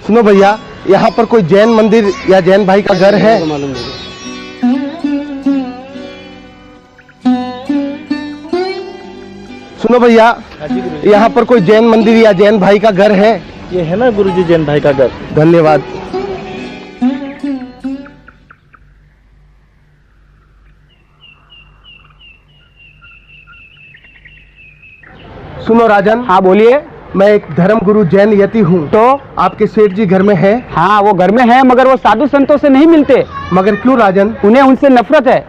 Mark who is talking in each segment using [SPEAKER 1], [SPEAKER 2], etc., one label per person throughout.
[SPEAKER 1] सुनो भैया, यहाँ पर कोई जैन मंदिर या जैन भाई का घर है? सुनो भैया, यहाँ पर कोई जैन मंदिर या जैन भाई का घर है?
[SPEAKER 2] ये है ना गुरुजी जैन भाई का घर।
[SPEAKER 1] धन्यवाद। सुनो राजन।
[SPEAKER 3] हाँ बोलिए।
[SPEAKER 1] मैं एक धर्म गुरु जैन यति हूँ।
[SPEAKER 3] तो
[SPEAKER 1] आपके सेठ जी घर में है?
[SPEAKER 3] हाँ वो घर में है, मगर वो साधु संतों से नहीं मिलते।
[SPEAKER 1] मगर क्यों राजन?
[SPEAKER 3] उन्हें उनसे नफरत है।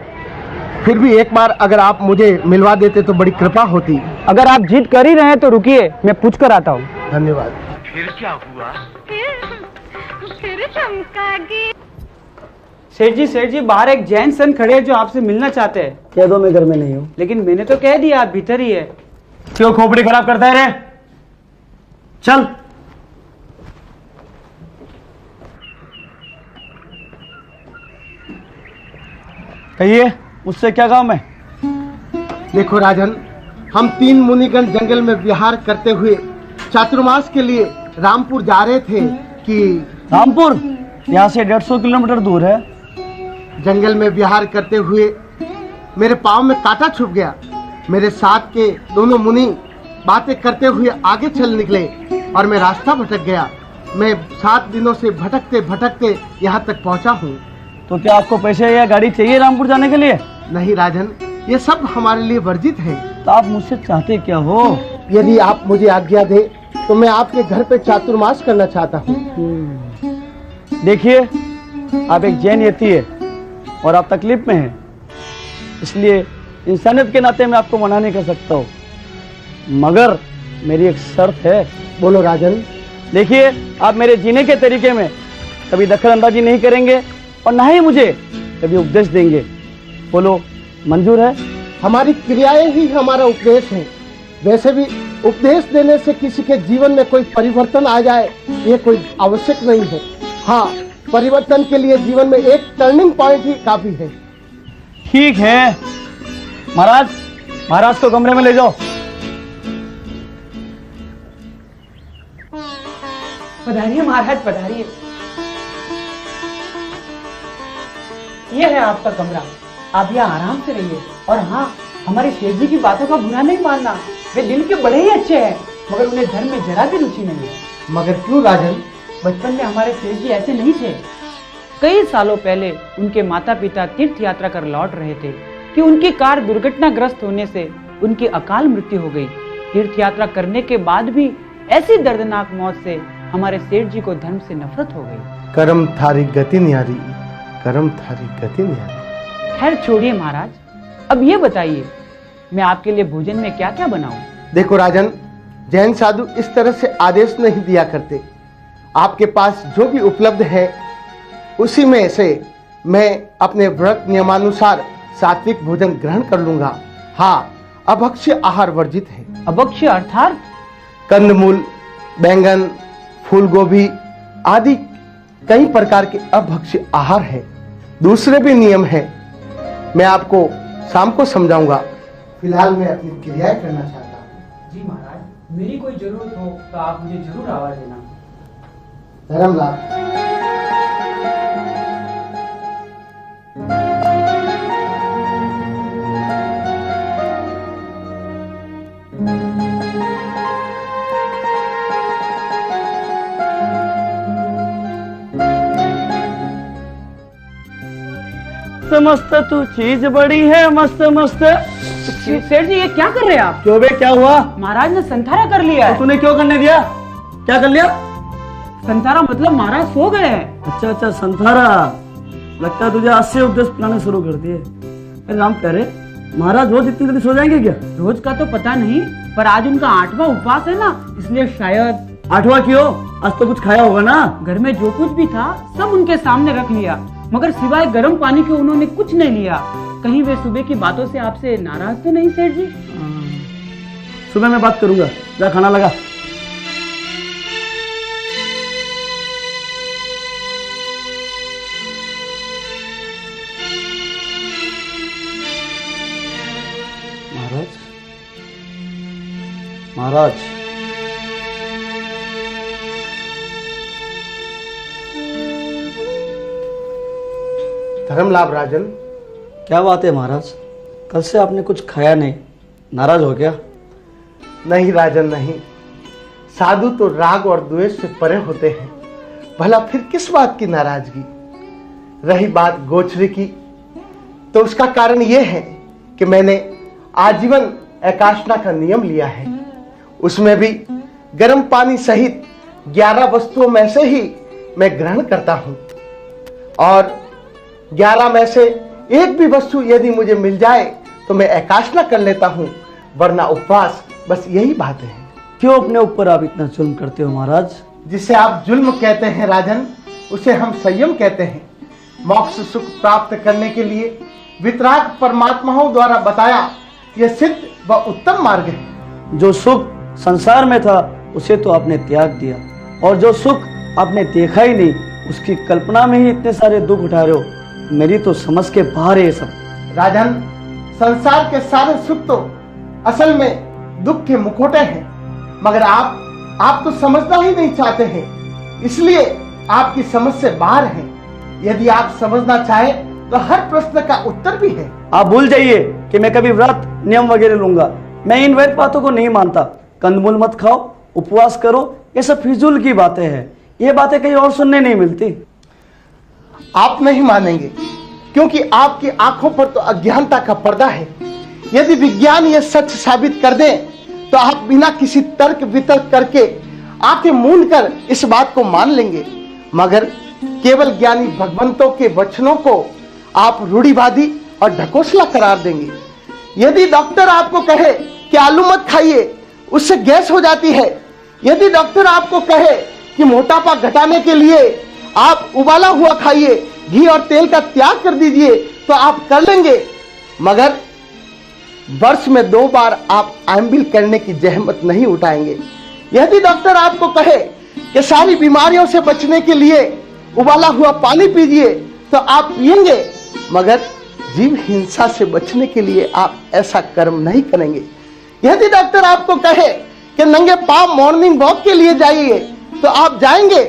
[SPEAKER 1] फिर भी एक बार अगर आप मुझे मिलवा देते तो बड़ी कृपा होती।
[SPEAKER 3] अगर आप जिद कर ही रहे हैं तो रुकिए, मैं पूछ कर आता हूँ।
[SPEAKER 1] धन्यवाद।
[SPEAKER 4] फिर क्या हुआ? फिर चमकागी।
[SPEAKER 3] सेठ जी बाहर एक जैन संत खड़े हैं जो आपसे मिलना चाहते हैं।
[SPEAKER 2] कह दो मैं घर में नहीं हूँ।
[SPEAKER 3] लेकिन मैंने तो कह दिया आप भीतर ही है।
[SPEAKER 2] क्यों खोपड़ी खराब करता है रे? चल। कहिए, मुझसे क्या काम है?
[SPEAKER 1] देखो राजन, हम 3 मुनिगण जंगल में विहार करते हुए चातुर्मास के लिए रामपुर जा रहे थे कि
[SPEAKER 2] रामपुर यहाँ से 150 किलोमीटर दूर है।
[SPEAKER 1] जंगल में विहार करते हुए मेरे पाँव में कांटा छुप गया। मेरे साथ के दोनों मुनि बातें करते हुए आगे चल निकले और मैं रास्ता भटक गया। मैं 7 दिनों से भटकते भटकते यहाँ तक पहुँचा हूँ।
[SPEAKER 2] तो क्या आपको पैसे या गाड़ी चाहिए रामपुर जाने के लिए?
[SPEAKER 1] नहीं राजन, ये सब हमारे लिए वर्जित है।
[SPEAKER 2] तो आप मुझसे चाहते क्या हो?
[SPEAKER 1] यदि आप मुझे आज्ञा दे तो मैं आपके घर पे चातुर्मास करना चाहता हूँ।
[SPEAKER 2] देखिए, आप एक जैन यति है और आप तकलीफ में हैं, इसलिए इंसानियत के नाते मैं आपको मना नहीं कर सकता हूँ, मगर मेरी एक शर्त है।
[SPEAKER 1] बोलो राजन।
[SPEAKER 2] देखिए, आप मेरे जीने के तरीके में कभी दखल अंदाजी नहीं करेंगे और ना ही मुझे कभी उपदेश देंगे। बोलो, मंजूर है?
[SPEAKER 1] हमारी क्रियाएं ही हमारा उपदेश है। वैसे भी उपदेश देने से किसी के जीवन में कोई परिवर्तन आ जाए ये कोई आवश्यक नहीं है। हाँ, परिवर्तन के लिए जीवन में एक टर्निंग पॉइंट ही काफी है।
[SPEAKER 2] ठीक है महाराज को कमरे में ले जाओ।
[SPEAKER 3] पधारिए महाराज, पधारिए। ये है आपका कमरा, आप यहाँ आराम से रहिए। और हाँ, हमारे सेठ जी की बातों का बुरा नहीं मानना, वे दिल के बड़े ही अच्छे हैं, मगर उन्हें धर्म में जरा भी रुचि नहीं है।
[SPEAKER 1] मगर क्यों राजन?
[SPEAKER 3] बचपन में हमारे सेठ जी ऐसे नहीं थे। कई सालों पहले उनके माता पिता तीर्थ यात्रा कर लौट रहे थे कि उनकी कार दुर्घटनाग्रस्त होने से उनकी अकाल मृत्यु हो गई। तीर्थ यात्रा करने के बाद भी ऐसी दर्दनाक मौत से हमारे सेठ जी को धर्म से नफरत हो गई।
[SPEAKER 1] कर्म थारी गति न्यारी, कर्म थारी गति न्यारी।
[SPEAKER 3] खैर छोड़िए महाराज, अब ये बताइए मैं आपके लिए भोजन में क्या क्या बनाऊं?
[SPEAKER 1] देखो राजन, जैन साधु इस तरह से आदेश नहीं दिया करते। आपके पास जो भी उपलब्ध है उसी में से मैं अपने व्रत नियमानुसार सात्विक भोजन ग्रहण कर लूंगा। हाँ, अभक्ष्य आहार वर्जित है।
[SPEAKER 3] अभक्ष्य अर्थात?
[SPEAKER 1] कंदमूल, बैंगन, फूल गोभी आदि कई प्रकार के अभक्ष्य आहार है। दूसरे भी नियम है, मैं आपको शाम को समझाऊंगा। फिलहाल मैं अपनी क्रियाएं करना चाहता हूँ।
[SPEAKER 3] जी महाराज, मेरी कोई जरूरत हो तो आप मुझे जरूर आवाज देना।
[SPEAKER 1] धर्मलाल।
[SPEAKER 2] मस्त तू चीज बड़ी है, मस्त मस्त।
[SPEAKER 3] सेठ जी ये क्या कर रहे हैं आप?
[SPEAKER 2] क्यों बे, क्या हुआ?
[SPEAKER 3] महाराज ने संथारा कर लिया है।
[SPEAKER 2] तूने क्यों करने दिया? क्या कर लिया?
[SPEAKER 3] संथारा मतलब महाराज सो गए हैं।
[SPEAKER 2] अच्छा, संथारा। लगता है तुझे आज से उपदेश पिलाने शुरू कर दिए। अरे राम कह रहे, महाराज रोज इतनी जल्दी सो जाएंगे क्या?
[SPEAKER 3] रोज का तो पता नहीं, पर आज उनका 8वां उपवास है ना, इसलिए शायद।
[SPEAKER 2] 8वां क्यों? आज तो कुछ खाया होगा ना?
[SPEAKER 3] घर में जो कुछ भी था सब उनके सामने रख लिया, मगर सिवाय गर्म पानी के उन्होंने कुछ नहीं लिया। कहीं वे सुबह की बातों से आपसे नाराज तो नहीं सेठ जी?
[SPEAKER 2] सुबह मैं बात करूंगा, जा खाना लगा। महाराज
[SPEAKER 1] धर्मलाभ राजन।
[SPEAKER 2] क्या बात है महाराज, कल से आपने कुछ खाया नहीं, नाराज हो गया?
[SPEAKER 1] नहीं राजन नहीं, साधु तो राग और द्वेष से परे होते हैं, भला फिर किस बात की नाराजगी। रही बात गोचरी की, तो उसका कारण यह है कि मैंने आजीवन एकाशना का नियम लिया है। उसमें भी गर्म पानी सहित 11 वस्तुओं में से ही मैं ग्रहण करता हूं, और 11 में से एक भी वस्तु यदि मुझे मिल जाए तो मैं एकाशना कर लेता हूं, वरना उपवास। बस यही बात है।
[SPEAKER 2] क्यों अपने ऊपर आप इतना जुल्म करते हो महाराज?
[SPEAKER 1] जिसे आप जुल्म कहते हैं राजन, उसे हम संयम कहते हैं। मोक्ष सुख प्राप्त करने के लिए वितराग परमात्माओं द्वारा बताया यह सिद्ध व उत्तम मार्ग है।
[SPEAKER 2] जो सुख संसार में था उसे तो आपने त्याग दिया, और जो सुख आपने देखा ही नहीं उसकी कल्पना में ही इतने सारे दुख उठा रहे हो। मेरी तो समझ के बाहर है ये सब।
[SPEAKER 1] राजन, संसार के सारे सुख तो असल में दुख के मुखौटे हैं, मगर आप तो समझना ही नहीं चाहते हैं, इसलिए आपकी समझ से बाहर है। यदि आप समझना चाहें तो हर प्रश्न का उत्तर भी है।
[SPEAKER 2] आप भूल जाइए कि मैं कभी व्रत नियम वगैरह लूंगा। मैं इन वैध बातों को नहीं मानता। कंदमूल मत खाओ, उपवास करो, ये सब फिजूल की बातें हैं। ये बातें कहीं और सुनने नहीं मिलती।
[SPEAKER 1] आप नहीं मानेंगे क्योंकि आपकी आंखों पर तो अज्ञानता का पर्दा है। यदि विज्ञान यह सच साबित कर दे तो आप बिना किसी तर्क वितर्क करके आंखें मूंद कर इस बात को मान लेंगे, मगर केवल ज्ञानी भगवंतों के वचनों को आप रूढ़िवादी और ढकोसला करार देंगे। यदि डॉक्टर आपको कहे कि आलू मत खाइए, उससे गैस हो जाती है, यदि डॉक्टर आपको कहे कि मोटापा घटाने के लिए आप उबाला हुआ खाइए, घी और तेल का त्याग कर दीजिए, तो आप कर लेंगे, मगर वर्ष में 2 बार आप एम्बिल करने की जहमत नहीं उठाएंगे। यदि डॉक्टर आपको कहे कि सारी बीमारियों से बचने के लिए उबाला हुआ पानी पीजिए, तो आप पिएंगे, मगर जीव हिंसा से बचने के लिए आप ऐसा कर्म नहीं करेंगे। यदि डॉक्टर आपको कहे कि नंगे पांव मॉर्निंग वॉक के लिए जाइए, तो आप जाएंगे,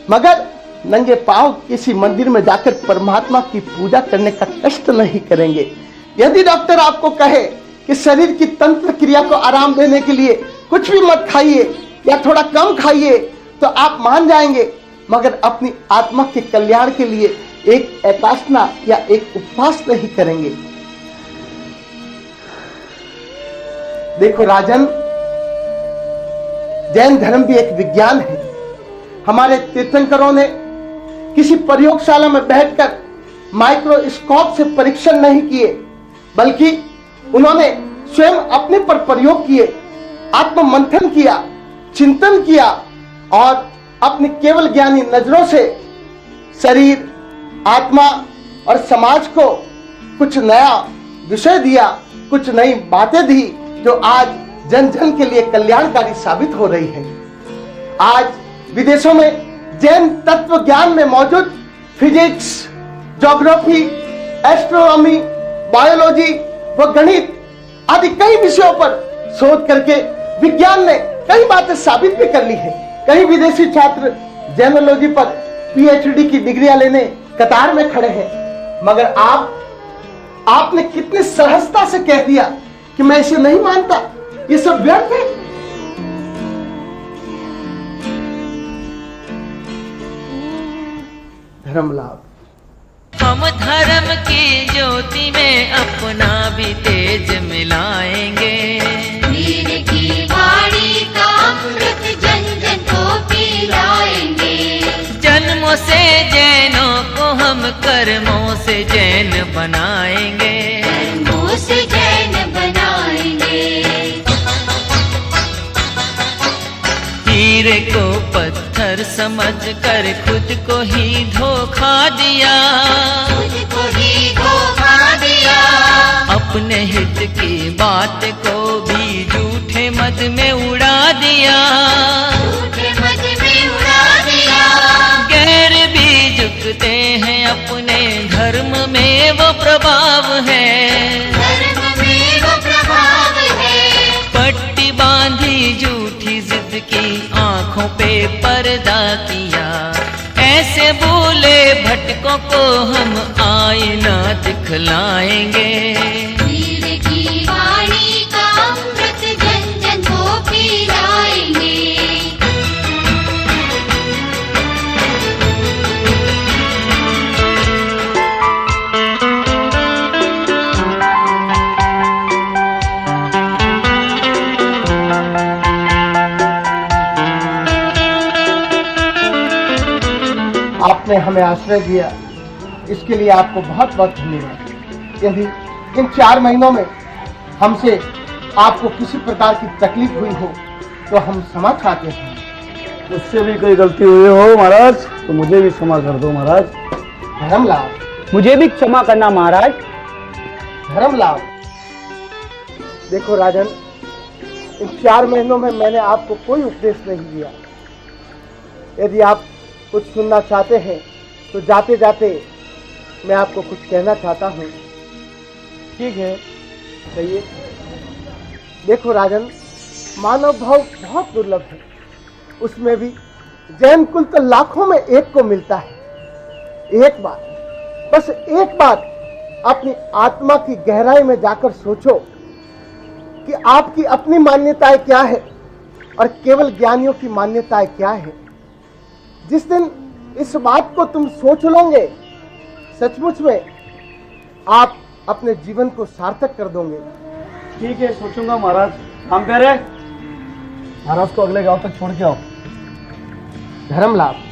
[SPEAKER 1] मगर नंगे पांव किसी मंदिर में जाकर परमात्मा की पूजा करने का कष्ट नहीं करेंगे। यदि डॉक्टर आपको कहे कि शरीर की तंत्र क्रिया को आराम देने के लिए कुछ भी मत खाइए या थोड़ा कम खाइए, तो आप मान जाएंगे, मगर अपनी आत्मा के कल्याण के लिए एक एकाशना या एक उपवास नहीं करेंगे। देखो राजन, जैन धर्म भी एक विज्ञान है। हमारे तीर्थंकरों ने किसी प्रयोगशाला में बैठकर माइक्रोस्कोप से परीक्षण नहीं किए, बल्कि उन्होंने स्वयं अपने पर प्रयोग किए, आत्म मंथन किया, चिंतन किया, और अपनी केवल ज्ञानी नजरों से शरीर, आत्मा और समाज को कुछ नया विषय दिया, कुछ नई बातें दी, जो आज जन जन के लिए कल्याणकारी साबित हो रही है। आज विदेशों में जैन तत्व ज्ञान में मौजूद फिजिक्स, ज्योग्राफी, एस्ट्रोनॉमी, बायोलॉजी व गणित आदि कई विषयों पर शोध करके विज्ञान ने कई बातें साबित भी कर ली है। कई विदेशी छात्र जैनोलॉजी पर पीएचडी की डिग्रियां लेने कतार में खड़े हैं, मगर आपने कितनी सहजता से कह दिया कि मैं इसे नहीं मानता, ये सब व्यर्थ है। धर्म लाभ।
[SPEAKER 5] हम धर्म की ज्योति में अपना भी तेज मिलाएंगे।
[SPEAKER 4] वीर की वाणी का अमृत जन जन को पिलाएंगे।
[SPEAKER 5] जन्मों से जैनों को हम कर्मों से जैन बनाएंगे।
[SPEAKER 4] कर्मों से जैन बनाएंगे।
[SPEAKER 5] हीरे को पत्थर समझकर खुद को ही धोखा दिया।
[SPEAKER 4] खुद को ही धोखा दिया।
[SPEAKER 5] अपने हित की बात को भी झूठे मद में उड़ा दिया।
[SPEAKER 4] झूठे मद में उड़ा दिया।
[SPEAKER 5] गैर भी झुकते हैं अपने धर्म में वो प्रभाव है।
[SPEAKER 4] धर्म में वो प्रभाव है।
[SPEAKER 5] पट्टी बांधी झूठी जिद की आंखों पे पर्दा किया। ऐसे भूले भटकों को हम आईना दिखलाएंगे।
[SPEAKER 4] वीर की वाणी का अमृत जन जन को पिलाएंगे।
[SPEAKER 1] आपने हमें आश्रय दिया, इसके लिए आपको बहुत बहुत धन्यवाद। यदि इन 4 महीनों में हमसे आपको किसी प्रकार की तकलीफ हुई हो तो हम क्षमा चाहते हैं।
[SPEAKER 2] मुझसे भी कोई गलती हुई हो महाराज तो मुझे भी क्षमा कर दो महाराज।
[SPEAKER 1] धर्मलाभ,
[SPEAKER 3] मुझे भी क्षमा करना महाराज।
[SPEAKER 1] धर्मलाभ। देखो राजन, इन 4 महीनों में मैंने आपको कोई उपदेश नहीं दिया। यदि आप कुछ सुनना चाहते हैं तो जाते जाते मैं आपको कुछ कहना चाहता हूँ।
[SPEAKER 2] ठीक है,
[SPEAKER 1] कहिए। देखो राजन, मानव भाव बहुत दुर्लभ है, उसमें भी जैन कुल तो लाखों में एक को मिलता है। एक बार, बस एक बार अपनी आत्मा की गहराई में जाकर सोचो कि आपकी अपनी मान्यताएं क्या है और केवल ज्ञानियों की मान्यताएं क्या है। जिस दिन इस बात को तुम सोच लोगे, सचमुच में आप अपने जीवन को सार्थक कर दोगे।
[SPEAKER 2] ठीक है, सोचूंगा महाराज। काम करे महाराज को अगले गांव तक छोड़ के आओ।
[SPEAKER 1] धर्मलाभ।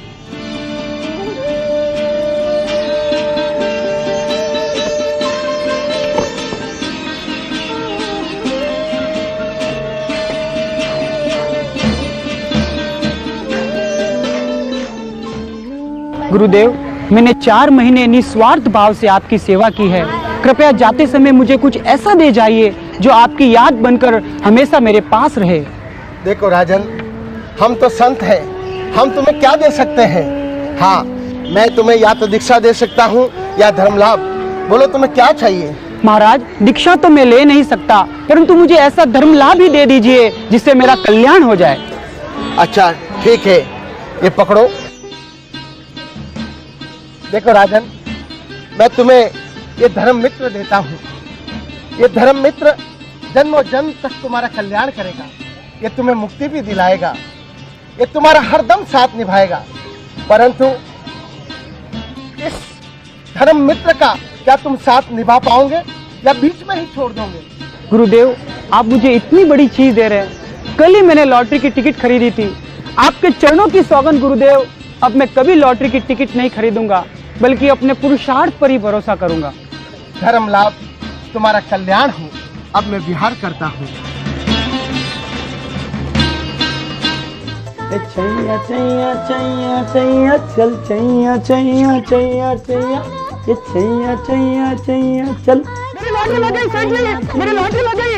[SPEAKER 3] गुरुदेव, मैंने 4 महीने निस्वार्थ भाव से आपकी सेवा की है। कृपया जाते समय मुझे कुछ ऐसा दे जाइए जो आपकी याद बनकर हमेशा मेरे पास रहे।
[SPEAKER 1] देखो राजन, हम तो संत हैं, हम तुम्हें क्या दे सकते हैं। हाँ, मैं तुम्हें या तो दीक्षा दे सकता हूँ या धर्मलाभ। बोलो तुम्हें क्या चाहिए।
[SPEAKER 3] महाराज, दीक्षा तो मैं ले नहीं सकता, परंतु मुझे ऐसा धर्म लाभ ही दे दीजिए जिससे मेरा कल्याण हो जाए।
[SPEAKER 1] अच्छा ठीक है, ये पकड़ो। देखो राजन, मैं तुम्हें ये धर्म मित्र देता हूँ। ये धर्म मित्र जन्मों जन्म तक तुम्हारा कल्याण करेगा। ये तुम्हें मुक्ति भी दिलाएगा। ये तुम्हारा हरदम साथ निभाएगा। परंतु इस धर्म मित्र का क्या तुम साथ निभा पाओगे या बीच में ही छोड़ दोगे।
[SPEAKER 3] गुरुदेव, आप मुझे इतनी बड़ी चीज दे रहे हैं। कल ही मैंने लॉटरी की टिकट खरीदी थी। आपके चरणों की सौगंध गुरुदेव, अब मैं कभी लॉटरी की टिकट नहीं खरीदूंगा, बल्कि अपने पुरुषार्थ पर ही भरोसा करूंगा।
[SPEAKER 1] धर्म लाभ, तुम्हारा कल्याण हो। अब मैं विहार करता हूँ।
[SPEAKER 2] छैया छैया छैया छैया चल, छैया छैया छैया छैया, ये छैया छैया छैया चल।
[SPEAKER 3] मेरी लॉटरी लग गई सेठ जी, मेरी लॉटरी लग गई,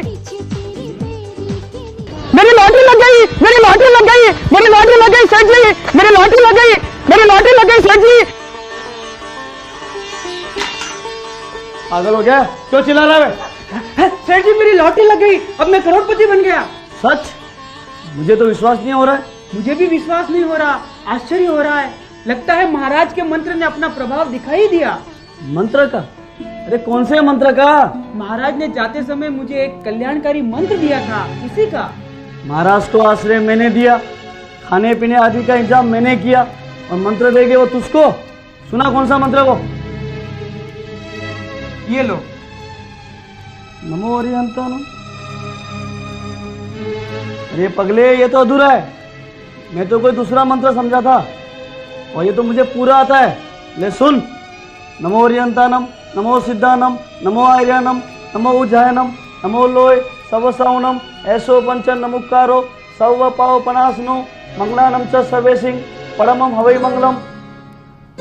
[SPEAKER 3] मेरी लॉटरी लग गई, मेरी लॉटरी लग गई, मेरी लॉटरी लग गई सेठ जी, मेरी लॉटरी लग गई, मेरी लॉटरी लग गई सेठ जी।
[SPEAKER 2] पागल हो गया, क्यों चिल्ला रहा है?
[SPEAKER 3] सेठ जी, मेरी लॉटरी लग गई, अब मैं करोड़पति बन गया।
[SPEAKER 2] सच? मुझे तो विश्वास नहीं हो रहा है।
[SPEAKER 3] मुझे भी विश्वास नहीं हो रहा, आश्चर्य हो रहा है। लगता है महाराज के मंत्र ने अपना प्रभाव दिखाई दिया।
[SPEAKER 2] मंत्र का? अरे कौन से मंत्र का?
[SPEAKER 3] महाराज ने जाते समय मुझे एक कल्याणकारी मंत्र दिया था, इसी का।
[SPEAKER 2] महाराज को आश्रय मैंने दिया, खाने पीने आदि का इंतजाम मैंने किया, और मंत्र देगे वो तुझको। सुना कौन सा मंत्र वो?
[SPEAKER 3] ये लो।
[SPEAKER 2] नमो हरिहंतानम। अरे पगले, ये तो अधूरा है। मैं तो कोई दूसरा मंत्र समझा था, और ये तो मुझे पूरा आता है। ले सुन। नमो हरिहंतानम, नमो सिद्धानम, नमो आर्यानम, नमो उज्जायनम, नमो लोय सवसाउनम, ऐसो पंचन नमुक्कारो सव पाव पनासनो, मंगलानम च सर्वे सिंह परमम हवै मंगलम।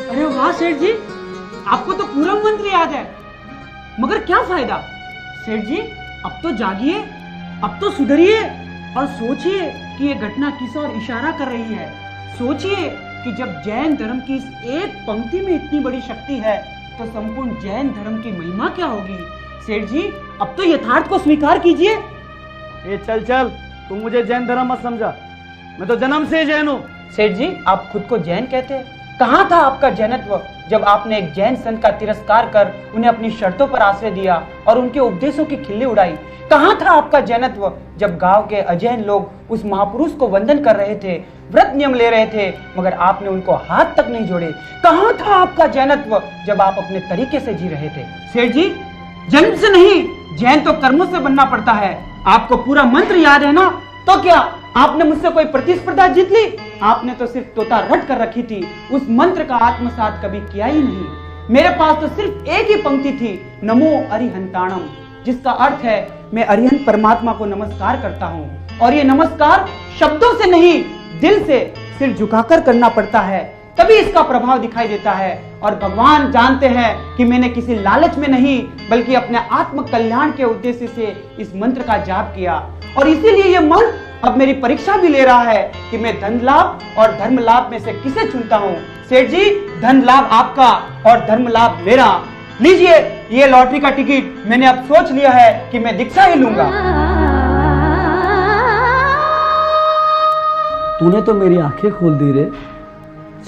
[SPEAKER 3] अरे वाह सेठ जी, आपको तो पूरा मंत्र याद है, मगर क्या फायदा। सेठ जी, अब तो जागिए, अब तो सुधरिए और सोचिए कि ये घटना किस ओर इशारा कर रही है। सोचिए कि जब जैन धर्म की इस एक पंक्ति में इतनी बड़ी शक्ति है, तो संपूर्ण जैन धर्म की महिमा क्या होगी। सेठ जी, अब तो यथार्थ को स्वीकार कीजिए।
[SPEAKER 2] ये चल चल, तुम मुझे जैन धर्म मत समझा, मैं तो जन्म से जैन हूँ।
[SPEAKER 3] सेठ जी, आप खुद को जैन कहते हैं, कहाँ था आपका जैनत्व जब आपने एक जैन संत का तिरस्कार कर उन्हें अपनी शर्तों पर आश्रय दिया और उनके उपदेशों की खिल्ली उड़ाई? कहाँ था आपका जैनत्व जब गांव के अजैन लोग उस महापुरुष को वंदन कर रहे थे, व्रत नियम ले रहे थे, मगर आपने उनको हाथ तक नहीं जोड़े? कहाँ था आपका जैनत्व जब आप अपने तरीके से जी रहे थे? सेठ जी, जन्म से नहीं, जैन तो कर्मों से बनना पड़ता है। आपको पूरा मंत्र याद है ना? तो क्या आपने मुझसे कोई प्रतिस्पर्धा जीत ली? आपने तो सिर्फ तोता रट कर रखी थी, उस मंत्र का आत्मसात कभी किया ही नहीं। मेरे पास तो सिर्फ एक ही पंक्ति थी, नमो अरिहंताणम, जिसका अर्थ है मैं अरिहंत परमात्मा को नमस्कार करता हूँ। और ये नमस्कार शब्दों से नहीं, दिल से सिर झुकाकर करना पड़ता है, तभी इसका प्रभाव दिखाई देता है। और भगवान जानते हैं कि मैंने किसी लालच में नहीं, बल्कि अपने आत्म कल्याण के उद्देश्य से इस मंत्र का जाप किया। और इसीलिए ये मंत्र अब मेरी परीक्षा भी ले रहा है कि मैं धन लाभ और धर्म लाभ में से किसे चुनता हूँ। सेठ जी, धन लाभ आपका और धर्म लाभ मेरा। लीजिए ये लॉटरी का टिकट, मैंने अब सोच लिया है कि मैं दीक्षा ही लूंगा।
[SPEAKER 2] तूने तो मेरी आंखें खोल दी रे।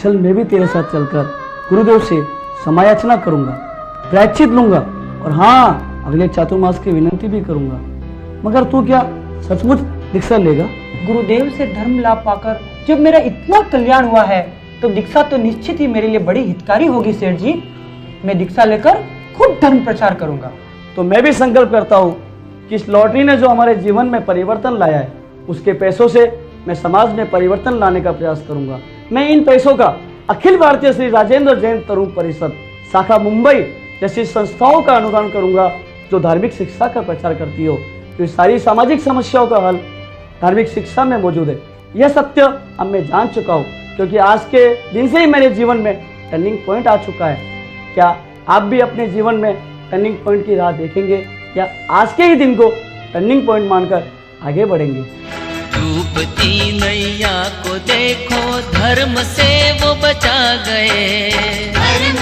[SPEAKER 2] चल मैं भी तेरे साथ चलकर गुरुदेव से समायाचना करूंगा, प्रायश्चित लूंगा और हाँ, अगले चातुर्मास की विनंती भी करूंगा। मगर तू क्या सचमुच दीक्षा लेगा?
[SPEAKER 3] गुरुदेव से धर्म लाभ पाकर जब मेरा इतना कल्याण हुआ है तो दीक्षा तो निश्चित ही मेरे लिए बड़ी हितकारी होगी। सेठ जी, मैं दीक्षा लेकर खूब धर्म प्रचार करूंगा।
[SPEAKER 2] तो मैं भी संकल्प करता हूँ कि इस लॉटरी ने जो हमारे जीवन में परिवर्तन लाया है, उसके पैसों से मैं समाज में परिवर्तन लाने का प्रयास करूंगा। मैं इन पैसों का अखिल भारतीय श्री राजेंद्र जैन तरुण परिषद शाखा मुंबई जैसी संस्थाओं का अनुदान करूंगा जो धार्मिक शिक्षा का प्रचार करती हो। तो सारी सामाजिक समस्याओं का हल धार्मिक शिक्षा में मौजूद है। यह सत्य अब मैं जान चुका हूँ, क्योंकि आज के दिन से ही मेरे जीवन में टर्निंग पॉइंट आ चुका है। क्या आप भी अपने जीवन में टर्निंग पॉइंट की राह देखेंगे या आज के ही दिन को टर्निंग पॉइंट मानकर आगे बढ़ेंगे?
[SPEAKER 5] डूबती नैया को देखो, धर्म से वो बचा गए।
[SPEAKER 4] धर्म